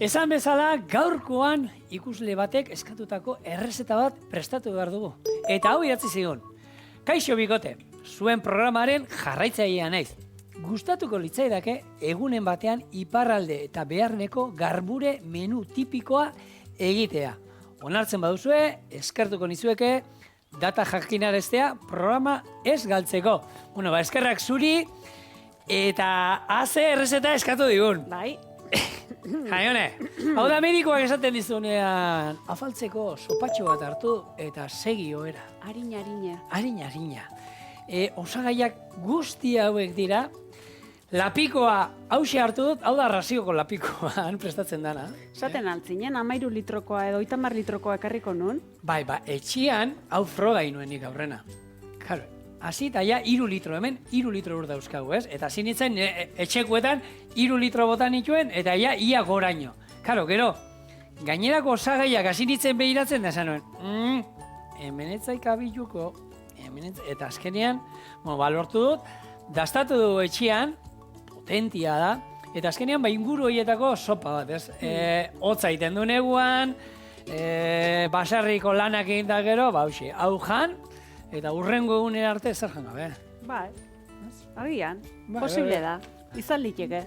Esan bezala, gaurkoan ikusle batek eskatutako errezeta bat prestatu behar dugu. Eta hau idatzi zigun. Kaixo bikote, zuen programaren jarraitzailea naiz. Gustatuko litzaidake egunen batean iparralde eta beharneko garbure menu tipikoa egitea. Onartzen baduzue, eskertuko nizueke, data jakinarestea programa ez galtzeko. Bueno, eskerrak zuri eta haze errezeta eskatu digun. Bai. Jaione, hau da medikoak esaten dizunean, afaltzeko sopatxo bat hartu eta segi ohera. Arina. Arina. Osagaiak guzti hauek dira, lapikoa hause hartu dut, hau da rasioko lapikoan prestatzen dana. Esaten altzinen, 13 litrokoa edo 30 litrokoa ekarriko nun. Bai, etxian hau froga inuenik aurrena. Claro, hasi eta ja 3 litro, hemen 3 litro ur dauzkagu, ez? Eta zinitzen etxekuetan 3 litro botan nituen eta ja ia goraino. Claro, gero, gainerako osagaiak hasi nitzen behiratzen da esan nuen. Hemen etzaik abiluko, eta azkenean, balortu dut, dastatu du etxean, potentia da, eta azkenean inguru horietako sopa bat, ez? Hotza iten du neguan, basarriko lanak egin da gero, hau jan, eta urrengo egunera arte zer jan gabe. Bai, agian, posible da, izan liteke.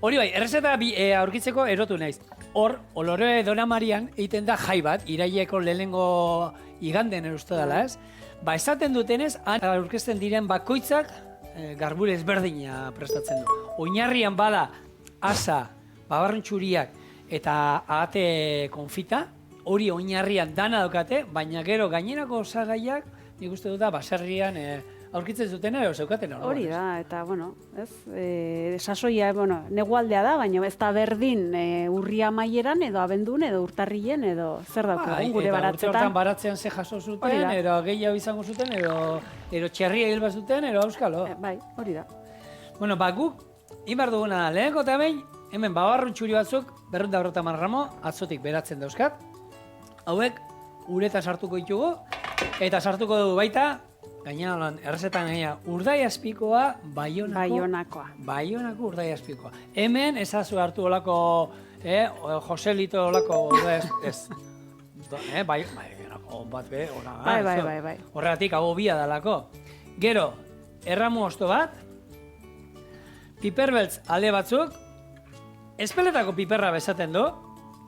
Hori bai, errezeta aurkitzeko erotu naiz. Hor, Oloroe Dona Marian egiten da jai bat, iraileko lehenengo iganden erustu dela, ez? Esaten dutenez, aurkezten diren bakoitzak garbure ezberdina prestatzen du. Oinarrian bada asa, babarruntxuriak eta ahate konfita, hori oinarrian dana daukate, baina gero gainerako osagaiak, nik uste dut da, baserrian aurkitzen zutena edo zeukaten hori. Hori da, eta, sasoia, negualdea da, baina ez da berdin urria maieran edo abendun edo urtarrien edo zer daukagun gure baratzetan. Eta urte hortan baratzean ze jaso zuten, edo gehiago izango zuten, edo txerria hilba zuten, edo auskalo. Bai, hori da. Guk, inbar duguna da, lehenko eta behin, hemen babarruntxuri batzuk, 250 gramo, atzotik beratzen dauzkat. Hauek, uretan sartuko ditugu, eta sartuko dugu baita, gainera errezetan gainera, urdai azpikoa, Baionakoa urdai azpikoa. Hemen ezazu hartu olako, Joselito olako urdai ez. Baionako bat be, Bai. Horregatik hau bia dalako. Gero, erramu osto bat, piperbeltz alde batzuk, espeletako piperra bezaten du,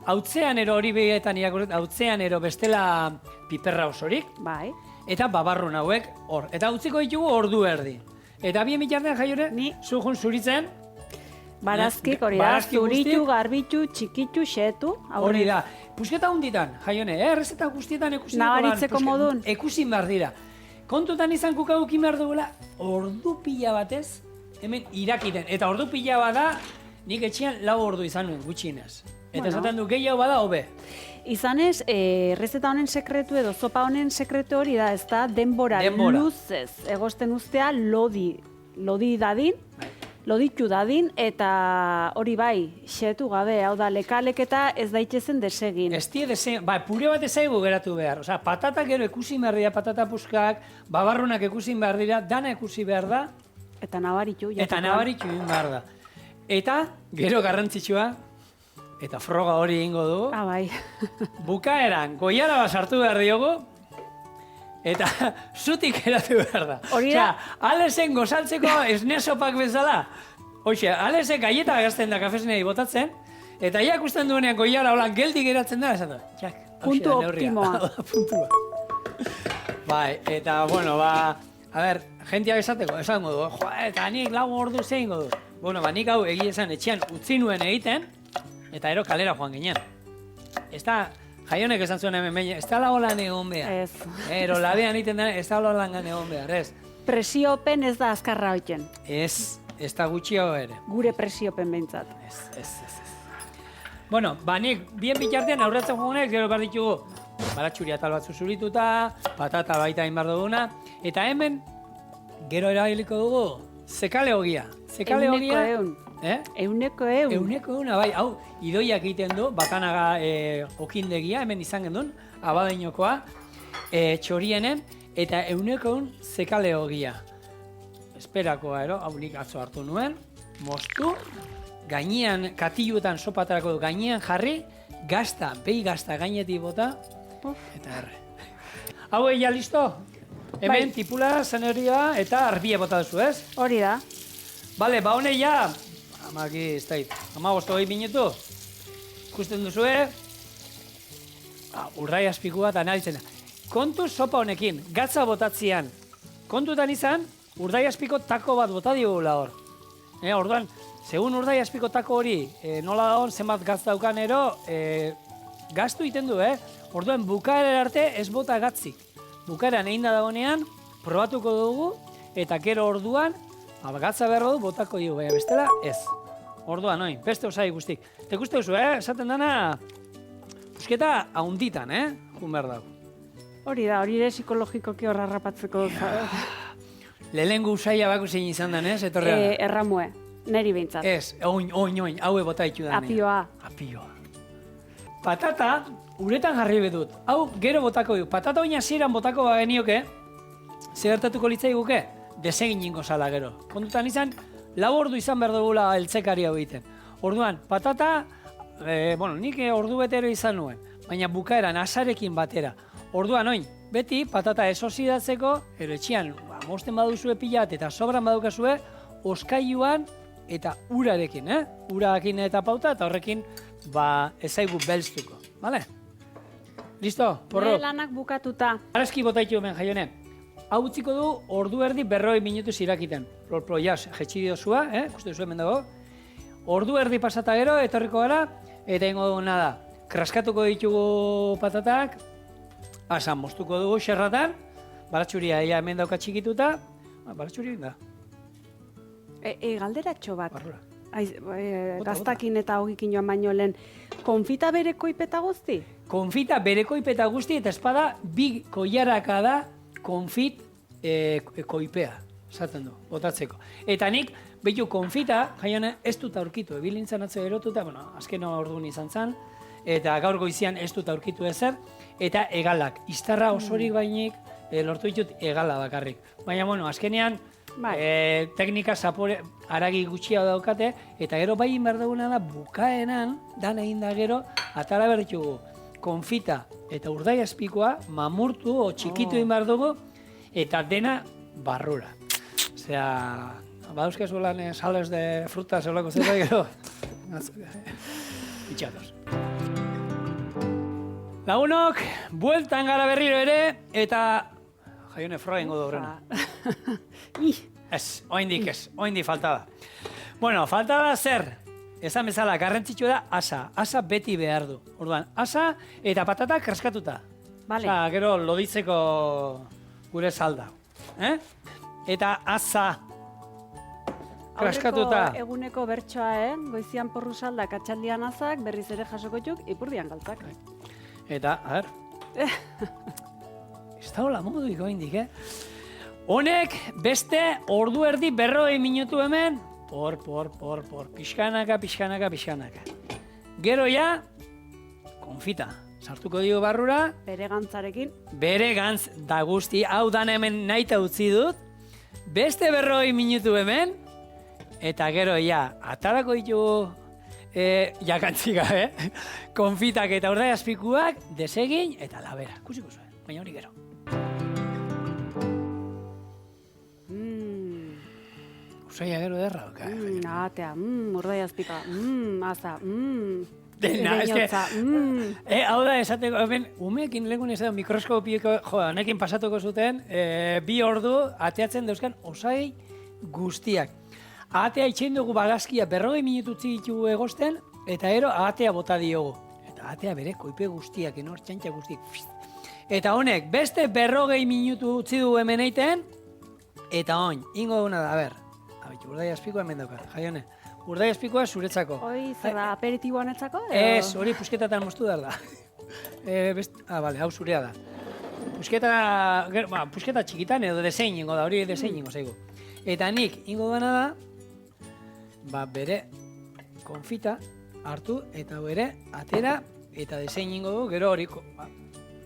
hautzean ero hori behietan irakurret, hautzean ero bestela piperra osorik, bai. Eta babarrun hauek hor. Eta utziko ditugu ordu erdi. Eta bien bitartean jaiore, zujun zuritzen. Barazkik hori da, zuritu, garbitu, txikitu, xetu. Hori da. Pusketa hunditan, jaione, errezeta guztietan ekusi nabaritzeko modun. Ekusin behar dira. Kontutan izan kukagukin behar dugula, ordu pila batez, hemen irakiten. Eta ordu pila bada, nik etxean 4 ordu izan nuen, gutxienez. Eta esaten du, gehiago bada, hobe. Izanez, errezeta honen sekretu edo zopa honen sekretu hori da, ez da, denbora luzez egosten uztea lodi dadin, loditu dadin, eta hori bai, xetu gabe, hau da, lekaleketa ez daitezen desegin. Ez die desegin, pure bat ezaigu geratu behar. Osa, patatak gero ekusin behar dira, patata puskak, babarrunak ekusin behar dira, dana ekusi behar da. Eta nabaritu. Eta nabaritu egin behar da. Eta, gero garrantzitsua, eta froga hori egingo dugu. Bai. Bukaeran, goiara bat sartu behar diogu, eta zutik eratu behar da. Hori da. Alesen gozaltzeko esnesopak bezala. Hoxe, alesen gaieta gazten da kafesnei botatzen, eta jak usten duenean goiara holan geldi geratzen da, esan da. Puntu optimoa. Puntua. Bai, eta, jentiak esango du, eta nik 4 ordu zeingo du. Nik hau egia esan etxean utzi nuen egiten, eta ero kalera joan ginen. Ez da, jaionek esan zuen hemen baina, ez da lagolan egon behar. Ez. Ero labean egiten dena, ez da lagolan egon behar, ez. Presiopen ez da azkarra hoiten. Ez da gutxiago ere. Gure presiopen behintzat. Ez. Nik bien bitartean aurretzen joanek, gero behar ditugu, baratxuri atal batzu zurituta, patata baita inbar duguna, eta hemen, gero erabiliko dugu, zekale hogia. Euneko eun. Bai, hau, idoiak egiten du, bakanaga okindegia, hemen izan gendun, abadeinokoa, txorienen, eta euneko eun zekale hogia. Esperakoa, hau nik atzo hartu nuen, moztu, gainean, katiluetan sopatarako gainean jarri, gazta, behi gazta gainetik bota, eta erre. Hau ja listo? Hemen tipula, zeneria eta arbie bota duzu, ez? Hori da. Bale, ba hone ja, amaki, ez da, 15-20 minutu, ikusten duzue, urrai azpikua eta analitzen da. Kontu sopa honekin, gatza botatzean, kontutan izan, urdai azpiko tako bat bota diogula hor. Orduan, segun urdai azpiko tako hori, nola da hor, zenbat gatz daukan ero, gaztu iten du, Orduan, bukaera arte ez bota gatzik. Bukaeran egin da dagoenean, probatuko dugu, eta gero orduan, gatza behar du, botako dugu, baina bestela, ez. Orduan, oin, beste osai guztik. Te ikuste duzu, esaten dana, pusketa haunditan, jun behar dago. Hori da, hori ere psikologikoki horra rapatzeko. Lehenengo usaila bako zein izan den, etorrean. Erramue, neri behintzat. Ez, oin, haue bota ditu da. Apioa. Patata, uretan jarri bedut. Hau, gero botako du. Patata oina ziren botako bagenioke, zer gertatuko litzai guke, desegin ingo zala gero. Kontutan izan, lau ordu izan behar dugula eltzekari hau egiten. Orduan, patata, nik ordu betero izan nuen, baina bukaeran asarekin batera. Orduan, oin, beti patata esozidatzeko, ero etxian, mosten baduzue pilat eta sobran badukazue, oskailuan eta urarekin, Urarekin eta pauta, eta horrekin, ezaigu belztuko, bale? Listo, porro? Lanak bukatuta. Arazki botaitu hemen, Jaione. Hau utziko du, ordu erdi 40 minutu zirakiten. Jas, jetxi diozua, ikuste duzu hemen dago. Ordu erdi pasata gero, etorriko gara, eta ingo duguna da. Kraskatuko ditugu patatak, asan moztuko dugu xerratan, baratxuria hemen dauka txikituta, baratxuria da. Galderatxo bat. Barrura. Gaztakin eta hogikin joan baino lehen, konfita bereko ipeta guzti? Konfita bereko ipeta guzti, eta espada, bi koiaraka da konfit koipea, esaten du, botatzeko. Eta nik, behitu konfita, Jaione, ez dut aurkitu, ebilintzan atzo erotuta, azken orduan izan zen, eta gaur goizian ez dut aurkitu ezer, eta egalak, iztarra osorik bainik, lortu ditut egala bakarrik. Baina, azkenean, teknika zapore aragi gutxia daukate, eta gero bai behar duguna da bukaeran, dan egin da gero, atara behar ditugu konfita eta urdai azpikoa mamurtu o txikitu egin behar dugu, eta dena barrura. Osea, badauzkazu lan sales de fruta zeolako zera gero. Itxatos. Lagunok, bueltan gara berriro ere, eta Jaione froga ingo dobrena. Ez, oindik falta da. Bueno, falta da zer? Esan bezala, garrantzitsua da asa. Asa beti behar du. Orduan, asa eta patata kraskatuta. Vale. Osa, gero loditzeko gure salda. Eta asa kraskatuta. Aurreko eguneko bertsoa, goizian porru salda, katxaldian azak, berriz ere jasoko txuk, ipurdian galtzak. Eta, a ber. Ez da hola moduik oindik, Honek beste ordu erdi 40 minutu hemen, por, pixkanaka. Gero ja, konfita. Sartuko dio barrura. Bere gantzarekin. Bere gantz da guzti, hau dan hemen naita utzi dut. Beste 40 minutu hemen, eta gero ja, atarako ditugu, jakantzik gabe, konfitak eta urdai azpikuak, desegin eta labera. Kusiko zuen, baina hori gero. Usaia gero derra, oka. Atea, urdai azpika, asa, Ereiotza, hau da, esateko, hemen, umeekin legun izan mikroskopiko, honekin pasatuko zuten, 2 ordu ateatzen dauzkan osai guztiak. Atea itxein dugu bagazkia 40 minutu ditugu egosten, eta ero atea bota diogu. Eta atea bere koipe guztiak, enor txantxa guztiak. Eta honek, beste 40 minutu utzi dugu hemen eiten, eta oin, ingo duguna da, ber. Urdai azpikoa hemen daukat, Jaione. Urdai azpikoa zuretzako. Hoi, zer da, aperitiboan etzako? Ez, hori pusketatan moztu behar da. Bale, hau zurea da. Pusketa txikitan edo desein ingo da, hori desein ingo zaigu. Eta nik ingo duena da, bere konfita hartu eta bere atera eta desein ingo du, gero hori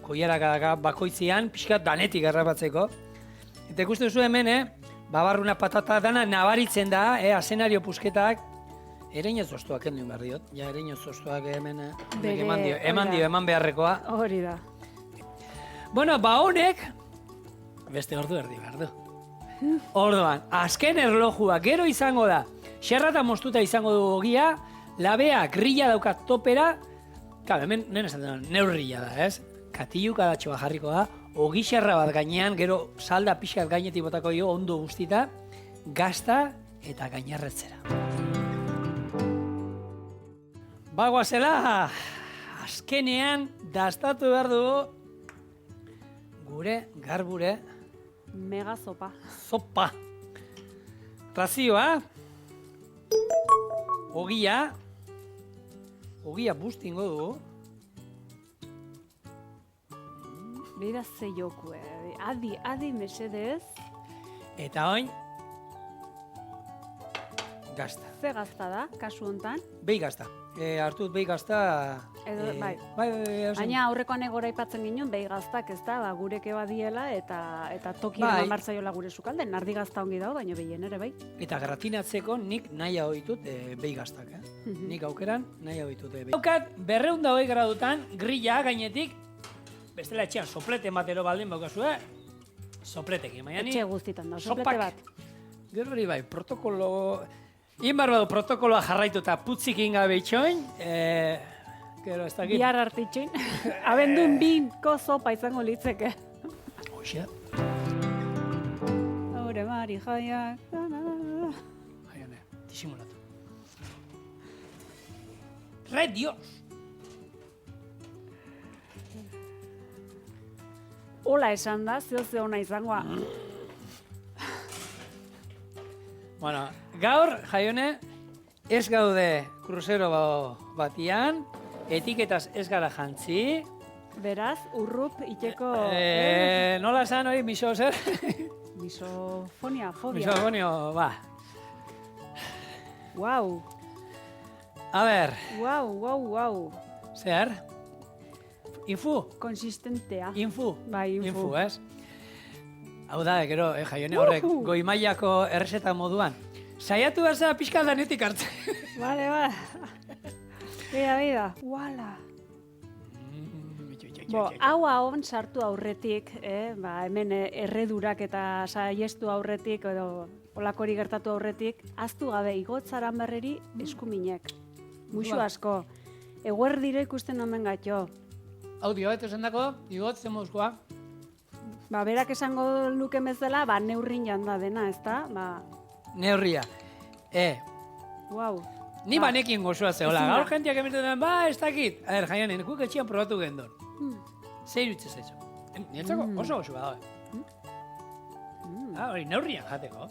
koiarak bakoitzian, pixkat danetik garrapatzeko. Eta ikusten zu hemen, babarruna patata dana nabaritzen da, asenario pusketak, Ereinez ostoak kendu behar diot. Ja, ereinez ostoak hemen Bere- eman beharrekoa. Hori da. Bueno, ba honek, beste ordu erdi behar du. Orduan, azken erlojua gero izango da. Xerra eta mostuta izango du ogia, labea grilla daukat topera, claro, hemen nena esaten neurrilla da, ez? Katiluka datxoa jarriko da, ogi xerra bat gainean, gero salda pixkat gainetik botako jo, ondo guztita, gazta eta gainarretzera. Bagoazela, azkenean dastatu behar dugu gure garbure Mega zopa. zopa. Razioa, ogia bustingo dugu. Beira ze joku, adi mesedez, Eta oin, gazta. ze gazta da, kasu hontan. Behi gazta. Hartut behi gazta... Edo, bai. Bai, Baina aurrekoan egora aipatzen ginen, behi gaztak ez da, gureke badiela eta toki Bai. eman martzaiola gure sukalden. Nardi gazta ongi dago, baina behien ere bai. Eta gratinatzeko nik nahi hau ditut behi gaztak, Nik aukeran nahi hau ditut behi. Daukat 220 gradutan grilla gainetik, bestela etxean soplete batero baldin baukazue, sopletekin, baina ni... Etxe guztitan da, soplete bat. Gero hori bai, protokolo... Inbar badu protokoloa jarraitu eta putzik ingabe itxoin, gero ez dakit... Bihar artitxin. Abendun binko zopa izango litzeke. Hoxe, Haure mari jaiak. jaione, disimulatu. Red Dios! Hola esan da, ze ona izangoa. Bueno, gaur, jaione, ez gaude kruzero batian, etiketaz ez gara jantzi. Beraz, urrup iteko Nola esan hori, miso zer? misofonia, fobia. Misofonio, ba. Wow, A ber, wow. zer? Infu? Konsistentea. Infu? Bai, infu. Ez? Hau da, gero, jaione horrek, Uhu. goi mailako errezeta moduan. Saiatu behar zara pixka danetik hartzen. Vale. Beida. Wala. Bo, hau ahon sartu aurretik, hemen erredurak eta saiestu aurretik, edo olakori gertatu aurretik, aztu gabe igotzaran berreri eskuminek. Muxu asko. Eguerdire ikusten omen gatxo. Audio, ezen dako, igot, zen mozkoa. Ba, berak esango luke bezala, ba, neurrin janda dena, ezta? Ba, Neurria. wow. Ni Ba, banekin gozoa zehola. ezin da. Gaur jentiak emertetan, ba, ez dakit. A ber, jaian, guk etxian probatu gendon. Zer iruditzen zaizu? Niretzako oso gozoa da. Hori neurrian jateko.